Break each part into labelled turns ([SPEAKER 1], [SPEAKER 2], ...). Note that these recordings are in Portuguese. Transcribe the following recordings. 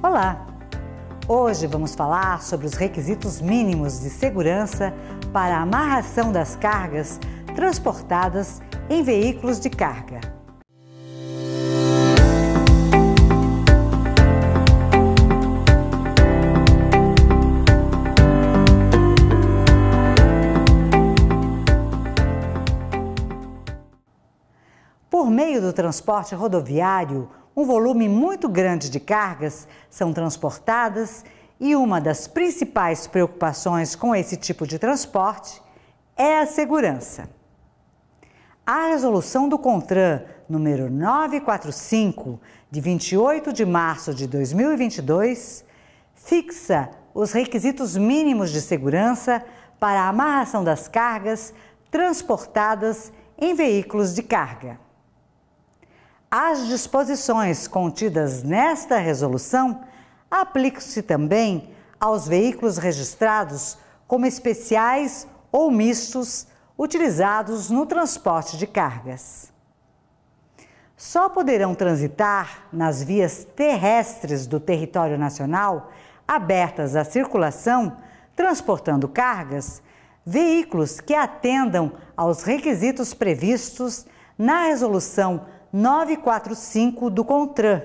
[SPEAKER 1] Olá! Hoje vamos falar sobre os requisitos mínimos de segurança para a amarração das cargas transportadas em veículos de carga. Por meio do transporte rodoviário, um volume muito grande de cargas são transportadas e uma das principais preocupações com esse tipo de transporte é a segurança. A resolução do CONTRAN número 945, de 28 de março de 2022, fixa os requisitos mínimos de segurança para a amarração das cargas transportadas em veículos de carga. As disposições contidas nesta resolução aplicam-se também aos veículos registrados como especiais ou mistos utilizados no transporte de cargas. Só poderão transitar nas vias terrestres do território nacional abertas à circulação, transportando cargas, veículos que atendam aos requisitos previstos na resolução 945 do CONTRAN,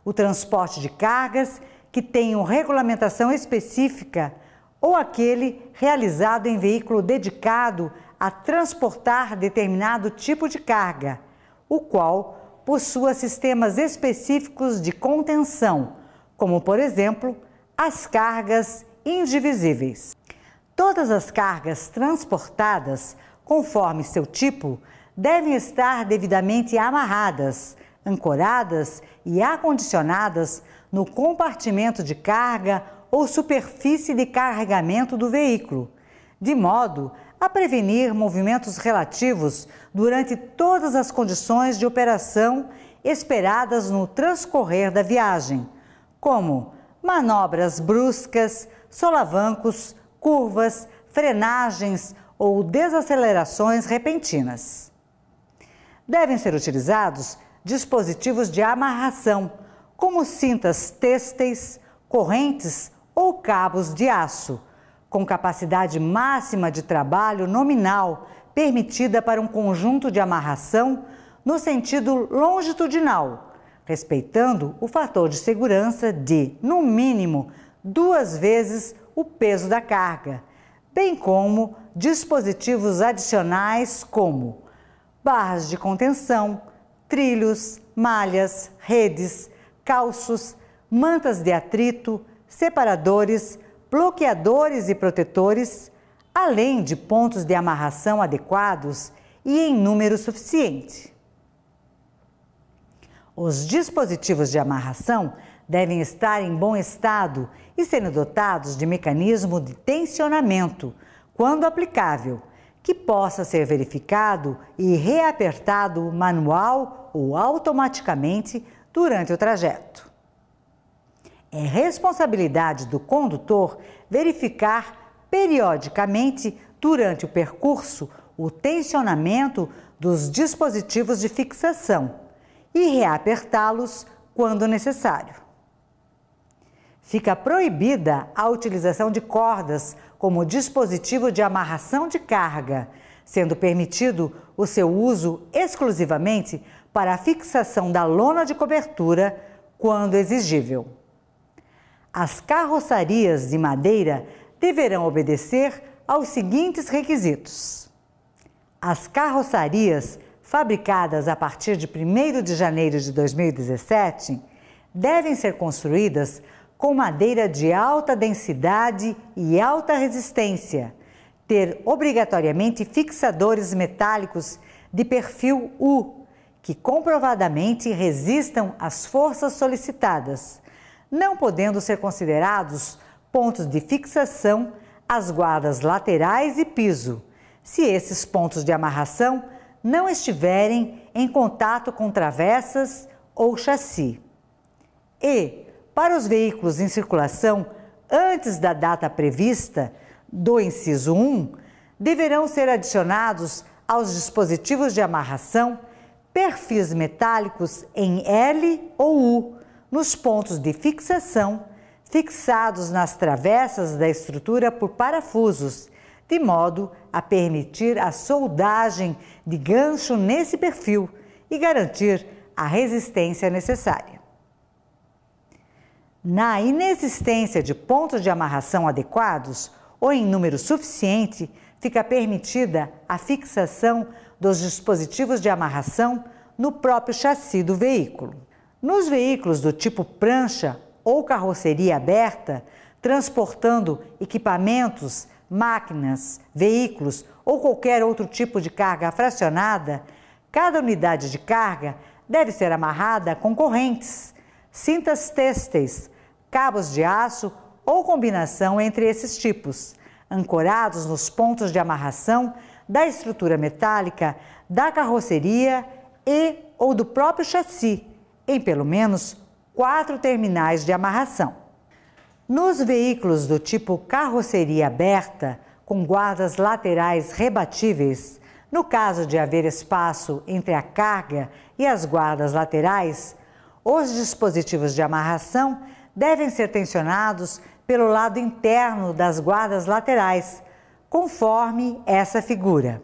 [SPEAKER 1] o transporte de cargas que tenham regulamentação específica ou aquele realizado em veículo dedicado a transportar determinado tipo de carga, o qual possua sistemas específicos de contenção, como, por exemplo, as cargas indivisíveis. Todas as cargas transportadas, conforme seu tipo, devem estar devidamente amarradas, ancoradas e acondicionadas no compartimento de carga ou superfície de carregamento do veículo, de modo a prevenir movimentos relativos durante todas as condições de operação esperadas no transcorrer da viagem, como manobras bruscas, solavancos, curvas, frenagens ou desacelerações repentinas. Devem ser utilizados dispositivos de amarração, como cintas têxteis, correntes ou cabos de aço, com capacidade máxima de trabalho nominal permitida para um conjunto de amarração no sentido longitudinal, respeitando o fator de segurança de, no mínimo, 2 vezes o peso da carga, bem como dispositivos adicionais como barras de contenção, trilhos, malhas, redes, calços, mantas de atrito, separadores, bloqueadores e protetores, além de pontos de amarração adequados e em número suficiente. Os dispositivos de amarração devem estar em bom estado e sendo dotados de mecanismo de tensionamento, quando aplicável, que possa ser verificado e reapertado manual ou automaticamente durante o trajeto. É responsabilidade do condutor verificar periodicamente durante o percurso o tensionamento dos dispositivos de fixação e reapertá-los quando necessário. Fica proibida a utilização de cordas como dispositivo de amarração de carga, sendo permitido o seu uso exclusivamente para a fixação da lona de cobertura, quando exigível. As carroçarias de madeira deverão obedecer aos seguintes requisitos. As carroçarias fabricadas a partir de 1º de janeiro de 2017 devem ser construídas com madeira de alta densidade e alta resistência, ter obrigatoriamente fixadores metálicos de perfil U, que comprovadamente resistam às forças solicitadas, não podendo ser considerados pontos de fixação as guardas laterais e piso, se esses pontos de amarração não estiverem em contato com travessas ou chassi. E, para os veículos em circulação antes da data prevista do inciso 1, deverão ser adicionados aos dispositivos de amarração perfis metálicos em L ou U, nos pontos de fixação, fixados nas travessas da estrutura por parafusos, de modo a permitir a soldagem de gancho nesse perfil e garantir a resistência necessária. Na inexistência de pontos de amarração adequados ou em número suficiente, fica permitida a fixação dos dispositivos de amarração no próprio chassi do veículo. Nos veículos do tipo prancha ou carroceria aberta, transportando equipamentos, máquinas, veículos ou qualquer outro tipo de carga fracionada, cada unidade de carga deve ser amarrada com correntes, cintas têxteis, cabos de aço ou combinação entre esses tipos, ancorados nos pontos de amarração da estrutura metálica da carroceria e ou do próprio chassi, em pelo menos 4 terminais de amarração. Nos veículos do tipo carroceria aberta, com guardas laterais rebatíveis, no caso de haver espaço entre a carga e as guardas laterais, os dispositivos de amarração devem ser tensionados pelo lado interno das guardas laterais, conforme essa figura.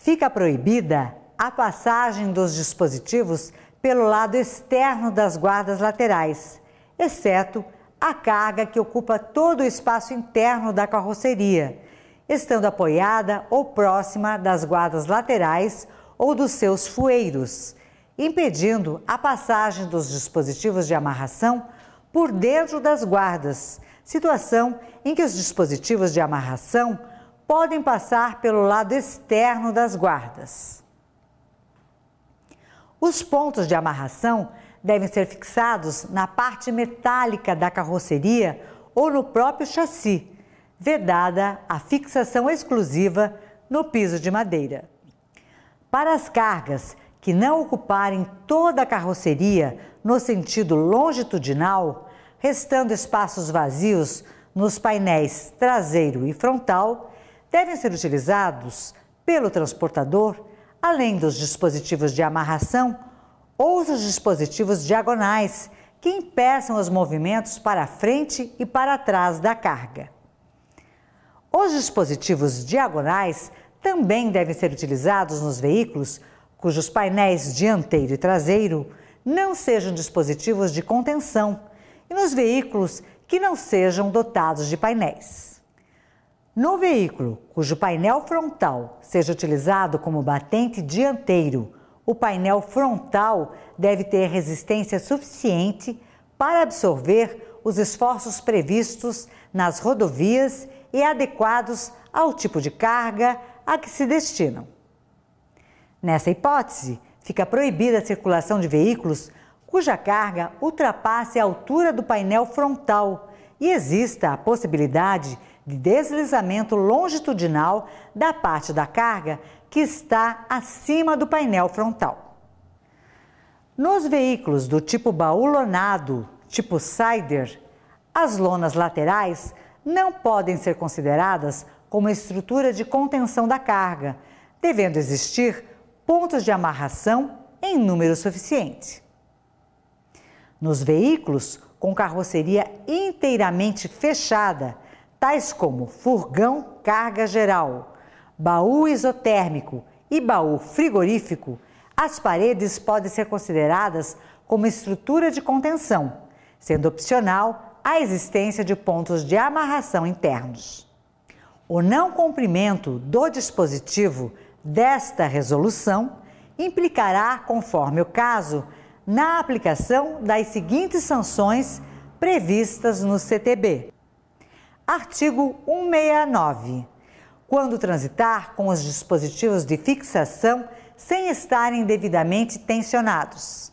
[SPEAKER 1] Fica proibida a passagem dos dispositivos pelo lado externo das guardas laterais, exceto a carga que ocupa todo o espaço interno da carroceria, estando apoiada ou próxima das guardas laterais ou dos seus fueiros, impedindo a passagem dos dispositivos de amarração por dentro das guardas, situação em que os dispositivos de amarração podem passar pelo lado externo das guardas. Os pontos de amarração devem ser fixados na parte metálica da carroceria ou no próprio chassi, vedada a fixação exclusiva no piso de madeira. Para as cargas que não ocuparem toda a carroceria no sentido longitudinal, restando espaços vazios nos painéis traseiro e frontal, devem ser utilizados pelo transportador, além dos dispositivos de amarração, outros dispositivos diagonais que impeçam os movimentos para frente e para trás da carga. Os dispositivos diagonais também devem ser utilizados nos veículos cujos painéis dianteiro e traseiro não sejam dispositivos de contenção e nos veículos que não sejam dotados de painéis. No veículo cujo painel frontal seja utilizado como batente dianteiro, o painel frontal deve ter resistência suficiente para absorver os esforços previstos nas rodovias e adequados ao tipo de carga a que se destinam. Nessa hipótese, fica proibida a circulação de veículos cuja carga ultrapasse a altura do painel frontal e exista a possibilidade de deslizamento longitudinal da parte da carga que está acima do painel frontal. Nos veículos do tipo baú lonado, tipo Sider, as lonas laterais não podem ser consideradas como estrutura de contenção da carga, devendo existir pontos de amarração em número suficiente. Nos veículos com carroceria inteiramente fechada, tais como furgão carga geral, baú isotérmico e baú frigorífico, as paredes podem ser consideradas como estrutura de contenção, sendo opcional a existência de pontos de amarração internos. O não cumprimento do dispositivo desta resolução implicará, conforme o caso, na aplicação das seguintes sanções previstas no CTB. Artigo 169. Quando transitar com os dispositivos de fixação sem estarem devidamente tensionados.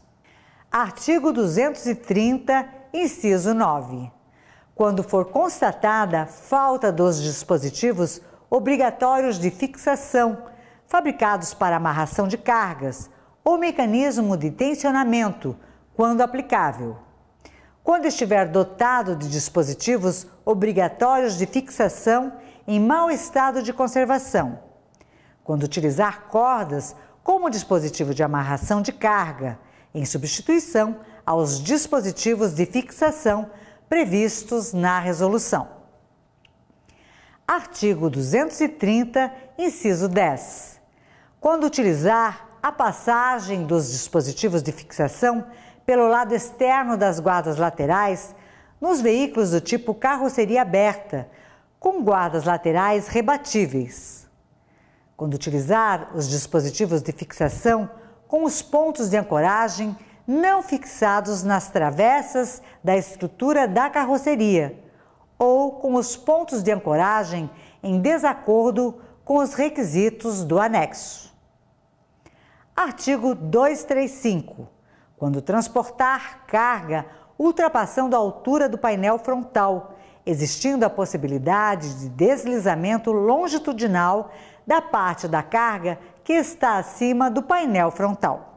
[SPEAKER 1] Artigo 230 inciso 9. Quando for constatada falta dos dispositivos obrigatórios de fixação, fabricados para amarração de cargas, ou mecanismo de tensionamento, quando aplicável. Quando estiver dotado de dispositivos obrigatórios de fixação em mau estado de conservação. Quando utilizar cordas como dispositivo de amarração de carga, em substituição aos dispositivos de fixação previstos na resolução. Artigo 230, inciso 10. Quando utilizar a passagem dos dispositivos de fixação pelo lado externo das guardas laterais, nos veículos do tipo carroceria aberta, com guardas laterais rebatíveis. Quando utilizar os dispositivos de fixação com os pontos de ancoragem não fixados nas travessas da estrutura da carroceria, ou com os pontos de ancoragem em desacordo com os requisitos do anexo. Artigo 235. Quando transportar carga ultrapassando a altura do painel frontal, existindo a possibilidade de deslizamento longitudinal da parte da carga que está acima do painel frontal.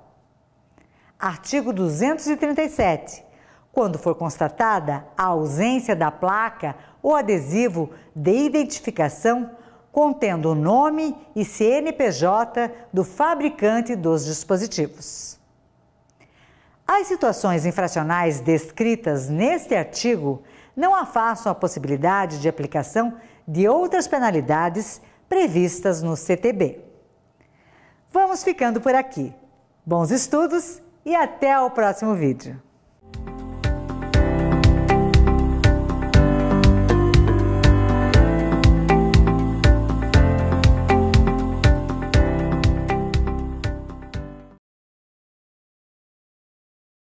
[SPEAKER 1] Artigo 237. Quando for constatada a ausência da placa ou adesivo de identificação contendo o nome e CNPJ do fabricante dos dispositivos. As situações infracionais descritas neste artigo não afastam a possibilidade de aplicação de outras penalidades previstas no CTB. Vamos ficando por aqui. Bons estudos e até o próximo vídeo.